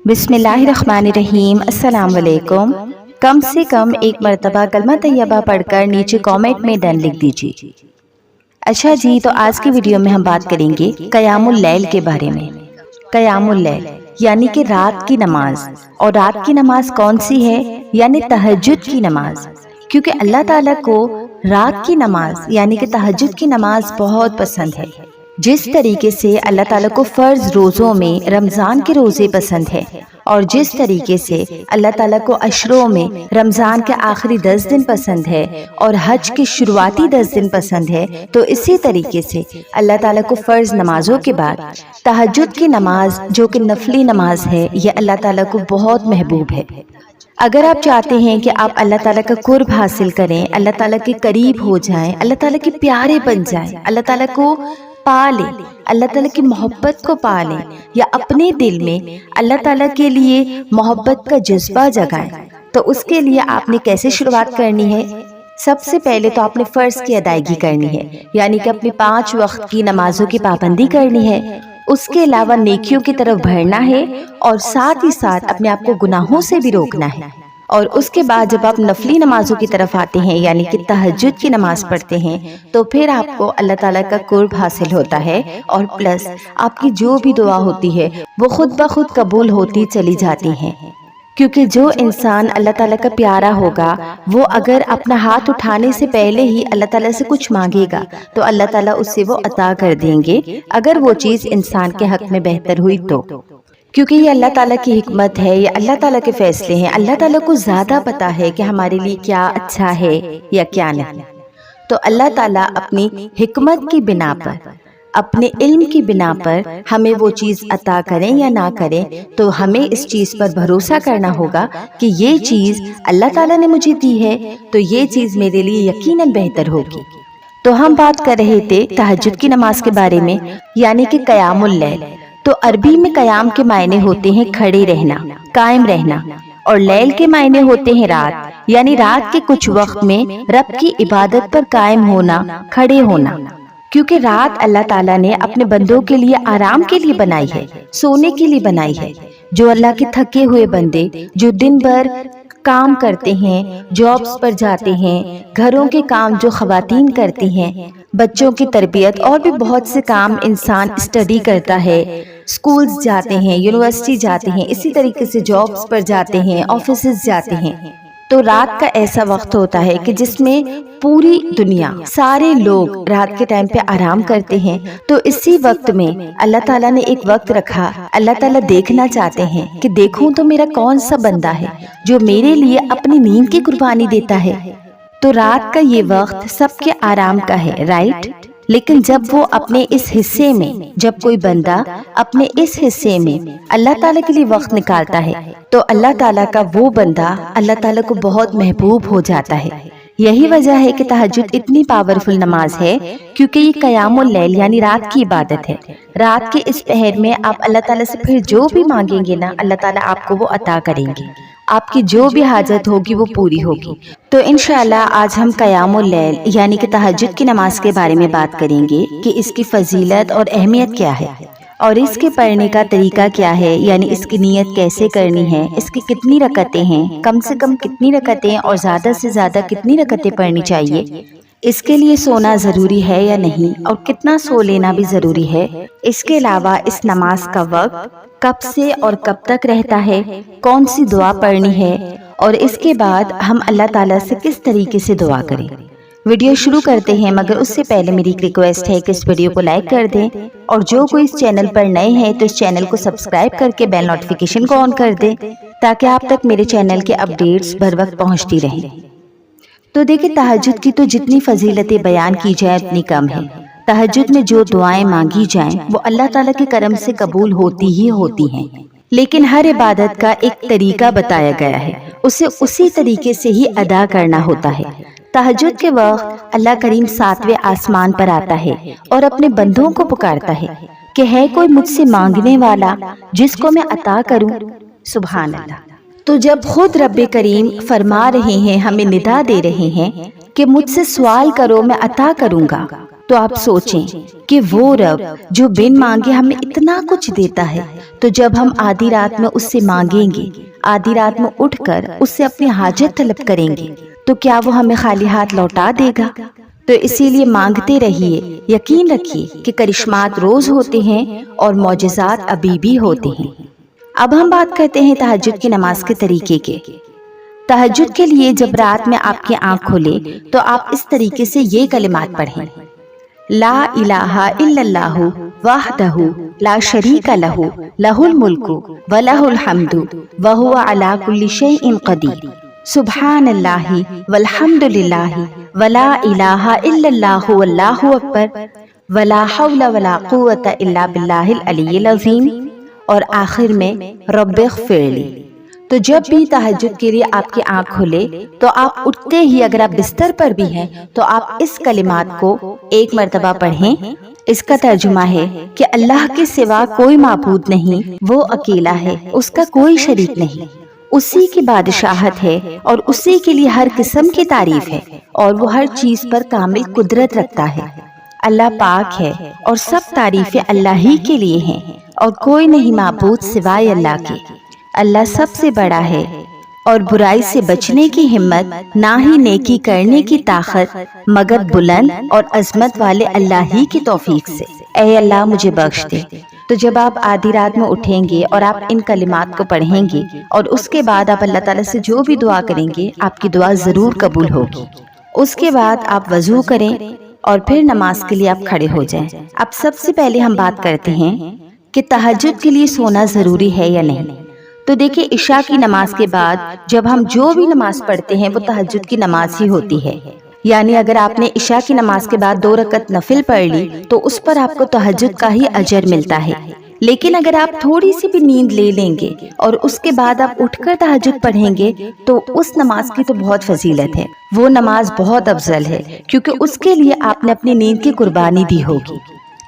بسم اللہ الرحمن الرحیم۔ السلام علیکم۔ کم سے کم ایک مرتبہ کلمہ طیبہ پڑھ کر نیچے کامنٹ میں ڈن لکھ دیجیے۔ اچھا جی، تو آج کی ویڈیو میں ہم بات کریں گے قیام اللیل کے بارے میں۔ قیام اللیل یعنی کہ رات کی نماز، اور رات کی نماز کون سی ہے؟ یعنی تہجد کی نماز، کیونکہ اللہ تعالیٰ کو رات کی نماز یعنی کہ تہجد کی نماز بہت پسند ہے۔ جس طریقے سے اللہ تعالیٰ کو فرض روزوں میں رمضان کے روزے پسند ہے، اور جس طریقے سے اللہ تعالیٰ کو عشروں میں رمضان کے آخری 10 دن پسند ہے اور حج کے شروعاتی 10 دن پسند ہے، تو اسی طریقے سے اللہ تعالیٰ کو فرض نمازوں کے بعد تہجد کی نماز جو کہ نفلی نماز ہے، یہ اللہ تعالیٰ کو بہت محبوب ہے۔ اگر آپ چاہتے ہیں کہ آپ اللہ تعالیٰ کا قرب حاصل کریں، اللہ تعالیٰ کے قریب ہو جائیں، اللہ تعالیٰ کے پیارے بن جائیں، اللہ تعالیٰ کو پا لیں، اللہ تعالیٰ کی محبت کو پا لیں، یا اپنے دل میں اللہ تعالیٰ کے لیے محبت کا جذبہ جگائیں، تو اس کے لیے آپ نے کیسے شروعات کرنی ہے؟ سب سے پہلے تو آپ نے فرض کی ادائیگی کرنی ہے، یعنی کہ اپنی 5 وقت کی نمازوں کی پابندی کرنی ہے۔ اس کے علاوہ نیکیوں کی طرف بڑھنا ہے، اور ساتھ ہی ساتھ اپنے آپ کو گناہوں سے بھی روکنا ہے۔ اور اس کے بعد جب آپ نفلی نمازوں کی طرف آتے ہیں، یعنی کہ تہجد کی نماز پڑھتے ہیں، تو پھر آپ کو اللہ تعالیٰ کا قرب حاصل ہوتا ہے، اور پلس آپ کی جو بھی دعا ہوتی ہے وہ خود بخود قبول ہوتی چلی جاتی ہیں، کیونکہ جو انسان اللہ تعالیٰ کا پیارا ہوگا، وہ اگر اپنا ہاتھ اٹھانے سے پہلے ہی اللہ تعالیٰ سے کچھ مانگے گا تو اللہ تعالیٰ اس سے وہ عطا کر دیں گے، اگر وہ چیز انسان کے حق میں بہتر ہوئی تو۔ کیونکہ یہ اللہ تعالیٰ کی حکمت ہے، یہ اللہ تعالیٰ کے فیصلے ہیں، اللہ تعالیٰ کو زیادہ پتا ہے کہ ہمارے لیے کیا اچھا ہے یا کیا نہیں۔ تو اللہ تعالیٰ اپنی حکمت کی بنا پر، اپنے علم کی بنا پر ہمیں وہ چیز عطا کریں یا نہ کریں، تو ہمیں اس چیز پر بھروسہ کرنا ہوگا کہ یہ چیز اللہ تعالیٰ نے مجھے دی ہے تو یہ چیز میرے لیے یقیناً بہتر ہوگی۔ تو ہم بات کر رہے تھے تہجد کی نماز کے بارے میں، یعنی کہ قیام اللیل۔ تو عربی میں قیام کے معنی ہوتے ہیں کھڑے رہنا، قائم رہنا، اور لیل کے معنی ہوتے ہیں رات، یعنی رات کے کچھ وقت میں رب کی عبادت پر قائم ہونا، کھڑے ہونا، کیونکہ رات اللہ تعالیٰ نے اپنے بندوں کے لیے آرام کے لیے بنائی ہے، سونے کے لیے بنائی ہے۔ جو اللہ کے تھکے ہوئے بندے جو دن بھر کام کرتے ہیں، جابس پر جاتے ہیں، گھروں کے کام جو خواتین کرتی ہیں، بچوں کی تربیت اور بھی بہت سے کام انسان اسٹڈی کرتا ہے، سکولز جاتے ہیں، یونیورسٹی جاتے ہیں، اسی طریقے سے جابس پر جاتے ہیں، آفیسز جاتے ہیں، تو رات کا ایسا وقت ہوتا ہے کہ جس میں پوری دنیا، سارے لوگ رات کے ٹائم پہ آرام کرتے ہیں۔ تو اسی وقت میں اللہ تعالیٰ نے ایک وقت رکھا، اللہ تعالیٰ دیکھنا چاہتے ہیں کہ دیکھوں تو میرا کون سا بندہ ہے جو میرے لیے اپنی نیند کی قربانی دیتا ہے۔ تو رات کا یہ وقت سب کے آرام کا ہے، رائٹ؟ لیکن جب وہ اپنے اس حصے میں، جب کوئی بندہ اپنے اس حصے میں اللہ تعالیٰ کے لیے وقت نکالتا ہے، تو اللہ تعالیٰ کا وہ بندہ اللہ تعالیٰ کو بہت محبوب ہو جاتا ہے۔ یہی وجہ ہے کہ تہجد اتنی پاورفل نماز ہے، کیونکہ یہ قیام اللیل یعنی رات کی عبادت ہے۔ رات کے اس پہر میں آپ اللہ تعالیٰ سے پھر جو بھی مانگیں گے نا، اللہ تعالیٰ آپ کو وہ عطا کریں گے، آپ کی جو بھی حاجت ہوگی وہ پوری ہوگی۔ تو انشاءاللہ آج ہم قیام اللیل یعنی کہ تہجد کی نماز کے بارے میں بات کریں گے کہ اس کی فضیلت اور اہمیت کیا ہے، اور اس کے پڑھنے کا طریقہ کیا ہے، یعنی اس کی نیت کیسے کرنی ہے، اس کی کتنی رکعتیں ہیں، کم سے کم کتنی رکعتیں اور زیادہ سے زیادہ کتنی رکعتیں پڑھنی چاہیے، اس کے لیے سونا ضروری ہے یا نہیں، اور کتنا سو لینا بھی ضروری ہے۔ اس کے علاوہ اس نماز کا وقت کب سے اور کب تک رہتا ہے، کون سی دعا پڑھنی ہے، اور اس کے بعد ہم اللہ تعالیٰ سے کس طریقے سے دعا کریں۔ ویڈیو شروع کرتے ہیں، مگر اس سے پہلے میری ایک ریکویسٹ ہے کہ اس ویڈیو کو لائک کر دیں، اور جو کوئی اس چینل پر نئے ہیں تو اس چینل کو سبسکرائب کر کے بیل نوٹیفیکیشن کو آن کر دیں، تاکہ آپ تک میرے چینل کے اپڈیٹس بر وقت پہنچتی رہیں۔ تو دیکھیں، تہجد کی تو جتنی فضیلتیں بیان کی جائیں اتنی کم ہے۔ تہجد میں جو دعائیں مانگی جائیں وہ اللہ تعالیٰ کے کرم سے قبول ہوتی ہی ہوتی ہیں، لیکن ہر عبادت کا ایک طریقہ بتایا گیا ہے، اسے اسی طریقے سے ہی ادا کرنا ہوتا ہے۔ تہجد کے وقت اللہ کریم 7ویں آسمان پر آتا ہے اور اپنے بندوں کو پکارتا ہے کہ ہے کوئی مجھ سے مانگنے والا جس کو میں عطا کروں؟ سبحان اللہ۔ تو جب خود رب کریم فرما رہے ہیں، ہمیں ندا دے رہے ہیں کہ مجھ سے سوال کرو میں عطا کروں گا، تو آپ سوچیں کہ وہ رب جو بن مانگے ہمیں اتنا کچھ دیتا ہے، تو جب ہم آدھی رات میں اس سے مانگیں گے، آدھی رات میں اٹھ کر اس سے اپنی حاجت طلب کریں گے، تو کیا وہ ہمیں خالی ہاتھ لوٹا دے گا؟ تو اسی لیے مانگتے رہیے، یقین رکھیے کہ کرشمات روز ہوتے ہیں اور معجزات ابھی بھی ہوتے ہیں۔ اب ہم بات کرتے ہیں تہجد کی نماز کے طریقے کے۔ تہجد کے لیے جب رات میں آپ کی آنکھ کھلے تو آپ اس طریقے سے یہ کلمات پڑھیں: لا الہ الا اللہ وحدہ لا شریک لہ لہ الملک ولہ الحمد وہو علی کل شیء قدیر، سبحان اللہ والحمد للہ ولا الہ الا اللہ واللہ اکبر ولا حول ولا قوۃ الا باللہ العلی العظیم، اور آخر میں رب اغفر لی۔ تو جب بھی تہجد کے لیے آپ کی آنکھ کھلے تو آپ اٹھتے ہی، اگر آپ بستر پر بھی ہیں تو آپ اس کلمات کو ایک مرتبہ پڑھیں۔ اس کا ترجمہ ہے کہ اللہ کے سوا کوئی معبود نہیں، وہ اکیلا ہے، اس کا کوئی شریک نہیں، اسی کی بادشاہت ہے اور اسی کے لیے ہر قسم کی تعریف ہے، اور وہ ہر چیز پر کامل قدرت رکھتا ہے۔ اللہ پاک ہے اور سب تعریفیں اللہ ہی کے لیے ہیں، اور کوئی نہیں معبود سوائے اللہ کے۔ اللہ سب سے بڑا ہے، اور برائی سے بچنے کی ہمت نہ ہی نیکی کرنے کی طاقت مگر بلند اور عظمت والے اللہ ہی کی توفیق سے۔ اے اللہ مجھے بخش دے۔ تو جب آپ آدھی رات میں اٹھیں گے اور آپ ان کلمات کو پڑھیں گے اور اس کے بعد آپ اللہ تعالیٰ سے جو بھی دعا کریں گے، آپ کی دعا ضرور قبول ہوگی۔ اس کے بعد آپ وضو کریں اور پھر نماز کے لیے آپ کھڑے ہو جائیں۔ اب سب سے پہلے ہم بات کرتے ہیں کہ تہجد کے لیے سونا ضروری ہے یا نہیں۔ تو دیکھیں، عشاء کی نماز کے بعد جب ہم جو بھی نماز پڑھتے ہیں وہ تہجد کی نماز ہی ہوتی ہے، یعنی اگر آپ نے عشاء کی نماز کے بعد 2 رکعت نفل پڑھ لی تو اس پر آپ کو تہجد کا ہی اجر ملتا ہے۔ لیکن اگر آپ تھوڑی سی بھی نیند لے لیں گے اور اس کے بعد آپ اٹھ کر تہجد پڑھیں گے تو اس نماز کی تو بہت فضیلت ہے، وہ نماز بہت افضل ہے، کیونکہ اس کے لیے آپ نے اپنی نیند کی قربانی دی ہوگی۔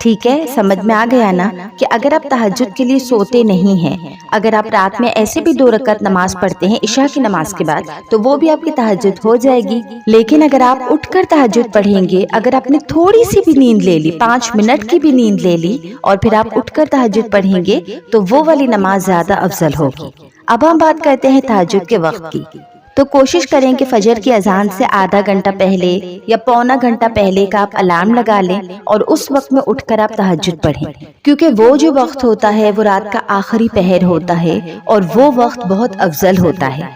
ٹھیک ہے، سمجھ میں آ گیا نا کہ اگر آپ تہجد کے لیے سوتے نہیں ہیں، اگر آپ رات میں ایسے بھی 2 رکعت نماز پڑھتے ہیں عشاء کی نماز کے بعد تو وہ بھی آپ کی تہجد ہو جائے گی۔ لیکن اگر آپ اٹھ کر تہجد پڑھیں گے، اگر آپ نے تھوڑی سی بھی نیند لے لی، 5 منٹ کی بھی نیند لے لی اور پھر آپ اٹھ کر تہجد پڑھیں گے تو وہ والی نماز زیادہ افضل ہوگی۔ اب ہم بات کرتے ہیں تہجد کے وقت کی۔ تو کوشش کریں کہ فجر کی اذان سے آدھا گھنٹہ پہلے یا پونا گھنٹہ پہلے کا آپ الارم لگا لیں اور اس وقت میں اٹھ کر آپ تہجد پڑھیں، کیونکہ وہ جو وقت ہوتا ہے وہ رات کا آخری پہر ہوتا ہے اور وہ وقت بہت افضل ہوتا ہے۔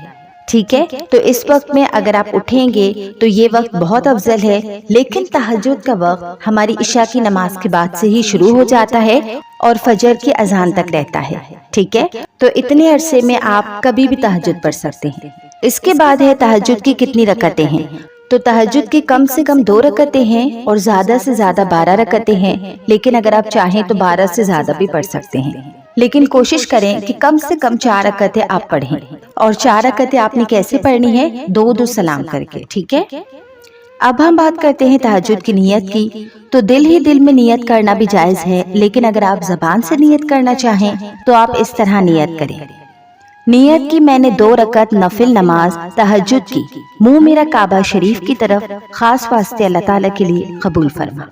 ٹھیک ہے، تو اس وقت میں اگر آپ اٹھیں گے تو یہ وقت بہت افضل ہے، لیکن تہجد کا وقت ہماری عشاء کی نماز کے بعد سے ہی شروع ہو جاتا ہے اور فجر کی اذان تک رہتا ہے۔ ٹھیک ہے، تو اتنے عرصے میں آپ کبھی بھی تہجد پڑھ سکتے ہیں۔ اس کے بعد ہے تہجد کی کتنی رکعتیں ہیں۔ تو تہجد کی کم سے کم 2 رکعتیں ہیں اور زیادہ سے زیادہ 12 رکعتیں ہیں، لیکن اگر آپ چاہیں تو 12 سے زیادہ بھی پڑھ سکتے ہیں، لیکن کوشش کریں کہ کم سے کم 4 رکعتیں آپ پڑھیں۔ اور 4 رکعتیں آپ نے کیسے پڑھنی ہے؟ 2 سلام کر کے۔ ٹھیک ہے، اب ہم بات کرتے ہیں تہجد کی نیت کی۔ تو دل ہی دل میں نیت کرنا بھی جائز ہے، لیکن اگر آپ زبان سے نیت کرنا چاہیں تو آپ اس طرح نیت کریں: نیت کی میں نے 2 رکعت نفل نماز تہجد کی، منہ میرا کعبہ شریف کی طرف، خاص واسطے اللہ تعالیٰ کے لیے قبول فرما۔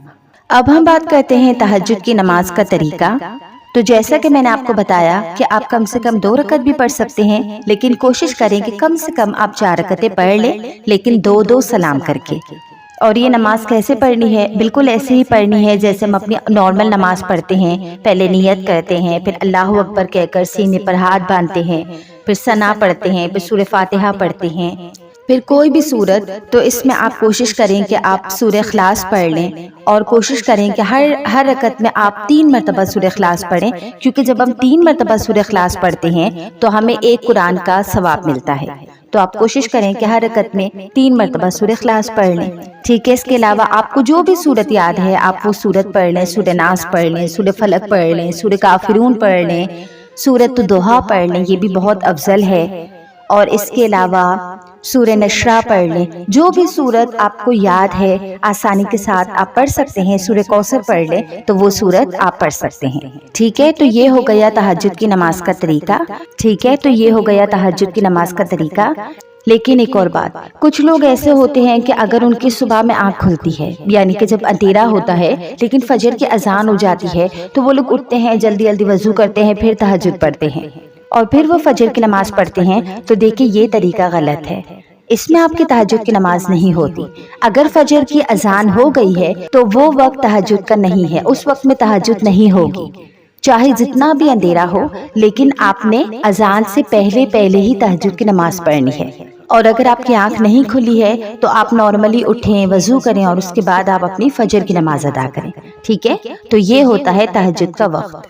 اب ہم بات کرتے ہیں تہجد کی نماز کا طریقہ۔ تو جیسا کہ میں نے آپ کو بتایا کہ آپ کم سے کم 2 رکعت بھی پڑھ سکتے ہیں، لیکن کوشش کریں کہ کم سے کم آپ 4 رکعتیں پڑھ لیں، لیکن 2 سلام کر کے۔ اور یہ نماز کیسے پڑھنی ہے؟ بالکل ایسے ہی پڑھنی ہے جیسے ہم اپنی نارمل نماز پڑھتے ہیں۔ پہلے نیت کرتے ہیں، پھر اللہ اکبر کہہ کر سینے پر ہاتھ باندھتے ہیں، پھر ثنا پڑھتے ہیں، پھر سورہ فاتحہ پڑھتے ہیں، پھر کوئی بھی سورت۔ تو اس میں آپ کوشش کریں کہ آپ سورہ اخلاص پڑھ لیں، اور کوشش کریں کہ ہر رکعت میں آپ 3 مرتبہ سورہ اخلاص پڑھیں، کیونکہ جب ہم 3 مرتبہ سورہ اخلاص پڑھتے ہیں تو ہمیں 1 قرآن کا ثواب ملتا ہے۔ تو آپ کوشش کریں کہ ہر رکعت میں 3 مرتبہ سورہ اخلاص پڑھ لیں۔ ٹھیک ہے، اس کے علاوہ آپ کو جو بھی سورت یاد ہے آپ وہ سورت پڑھ لیں، سورہ ناس پڑھ لیں، سورہ فلق پڑھ لیں، سورہ کافرون پڑھ لیں، سورۃ الضحیٰ پڑھ لیں، یہ بھی بہت افضل ہے۔ اور اس کے علاوہ سورہ نشرہ پڑھ لیں، جو بھی سورت آپ کو یاد ہے آسانی کے ساتھ آپ پڑھ سکتے ہیں۔ سورہ کوثر پڑھ لیں تو وہ سورت آپ پڑھ سکتے ہیں۔ ٹھیک ہے، تو یہ ہو گیا تہجد کی نماز کا طریقہ۔ ٹھیک ہے، تو یہ ہو گیا تہجد کی نماز کا طریقہ۔ لیکن ایک اور بات، کچھ لوگ ایسے ہوتے ہیں کہ اگر ان کی صبح میں آنکھ کھلتی ہے، یعنی کہ جب اندھیرا ہوتا ہے لیکن فجر کی اذان ہو جاتی ہے، تو وہ لوگ اٹھتے ہیں، جلدی جلدی وضو کرتے ہیں، پھر تہجد پڑھتے ہیں اور پھر وہ فجر کی نماز پڑھتے ہیں۔ تو دیکھیں یہ طریقہ غلط ہے، اس میں آپ کی تہجد کی نماز نہیں ہوتی۔ اگر فجر کی اذان ہو گئی ہے تو وہ وقت تہجد کا نہیں ہے، اس وقت میں تہجد نہیں ہوگی، چاہے جتنا بھی اندھیرا ہو، لیکن آپ نے اذان سے پہلے ہی تہجد کی نماز پڑھنی ہے۔ اور اگر آپ کی آنکھ نہیں کھلی ہے تو آپ نارملی اٹھیں، وضو کریں اور اس کے بعد آپ اپنی فجر کی نماز ادا کریں، ٹھیک ہے؟ تو یہ ہوتا ہے تہجد کا وقت۔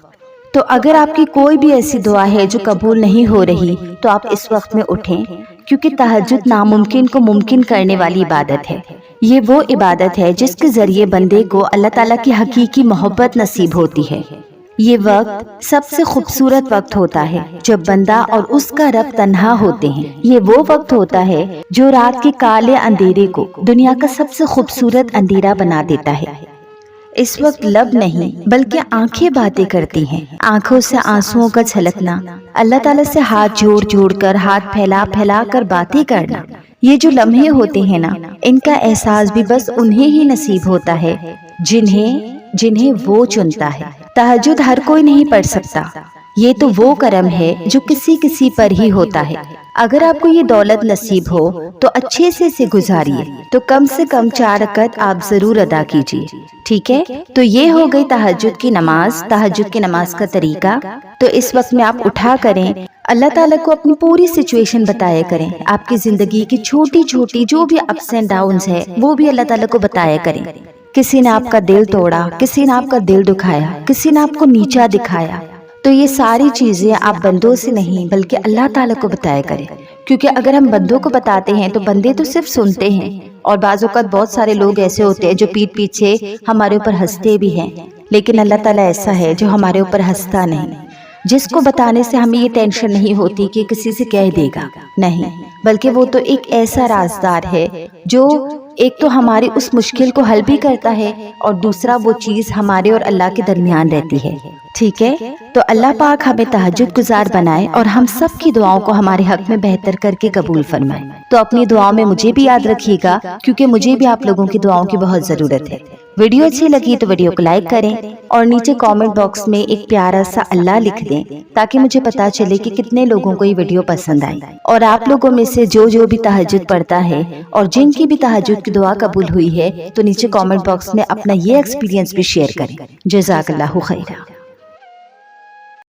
تو اگر آپ کی کوئی بھی ایسی دعا ہے جو قبول نہیں ہو رہی تو آپ اس وقت میں اٹھیں، کیونکہ تہجد ناممکن کو ممکن کرنے والی عبادت ہے۔ یہ وہ عبادت ہے جس کے ذریعے بندے کو اللہ تعالیٰ کی حقیقی محبت نصیب ہوتی ہے۔ یہ وقت سب سے خوبصورت وقت ہوتا ہے جب بندہ اور اس کا رب تنہا ہوتے ہیں۔ یہ وہ وقت ہوتا ہے جو رات کے کالے اندھیرے کو دنیا کا سب سے خوبصورت اندھیرا بنا دیتا ہے۔ اس وقت لب نہیں بلکہ آنکھیں باتیں کرتی ہیں، آنکھوں سے آنسوؤں کا چھلکنا، اللہ تعالیٰ سے ہاتھ جوڑ جوڑ کر، ہاتھ پھیلا پھیلا کر باتیں کرنا۔ یہ جو لمحے ہوتے ہیں نا، ان کا احساس بھی بس انہیں ہی نصیب ہوتا ہے جنہیں وہ چنتا ہے۔ تہجد ہر کوئی نہیں پڑھ سکتا، یہ تو وہ کرم ہے جو کسی پر ہی ہوتا ہے۔ اگر آپ کو یہ دولت نصیب ہو تو اچھے سے گزاریے، تو کم سے کم 4 رکعت آپ ضرور ادا کیجیے، ٹھیک ہے؟ تو یہ ہو گئی تہجد کی نماز، تہجد کی نماز کا طریقہ۔ تو اس وقت میں آپ اٹھا کریں، اللہ تعالیٰ کو اپنی پوری سچویشن بتایا کریں، آپ کی زندگی کی چھوٹی چھوٹی جو بھی اپس اینڈ ڈاؤنز ہے وہ بھی اللہ تعالیٰ کو بتایا کریں۔ کسی نے آپ کا دل توڑا، کسی نے آپ کا دل دکھایا، کسی نے آپ کو نیچا دکھایا، تو یہ ساری چیزیں آپ بندوں سے نہیں بلکہ اللہ تعالیٰ کو بتایا کریں، کیونکہ اگر ہم بندوں کو بتاتے ہیں تو بندے تو صرف سنتے ہیں، اور بعض اوقات بہت سارے لوگ ایسے ہوتے ہیں جو پیٹھ پیچھے ہمارے اوپر ہنستے بھی ہیں، لیکن اللہ تعالیٰ ایسا ہے جو ہمارے اوپر ہنستا نہیں، جس کو بتانے سے ہمیں یہ ٹینشن نہیں ہوتی کہ کسی سے کہہ دے گا، نہیں، بلکہ وہ تو ایک ایسا رازدار ہے جو ایک تو ہماری اس مشکل کو حل بھی کرتا ہے، اور دوسرا وہ چیز ہمارے اور اللہ کے درمیان رہتی ہے، ٹھیک ہے؟ تو اللہ پاک ہمیں تہجد گزار بنائے اور ہم سب کی دعاؤں کو ہمارے حق میں بہتر کر کے قبول فرمائے۔ تو اپنی دعاؤں میں مجھے بھی یاد رکھیے گا، کیونکہ مجھے بھی آپ لوگوں کی دعاؤں کی بہت ضرورت ہے۔ ویڈیو اچھی لگی تو ویڈیو کو لائک کریں اور نیچے کامنٹ باکس میں ایک پیارا سا اللہ لکھ دیں، تاکہ مجھے پتا چلے کہ کتنے لوگوں کو یہ ویڈیو پسند آئی، اور آپ لوگوں میں سے جو بھی تہجد پڑھتا ہے اور جن کی بھی تہجد کی دعا قبول ہوئی ہے، تو نیچے کامنٹ باکس میں اپنا یہ ایکسپیرینس بھی شیئر کریں۔ جزاک اللہ خیرہ۔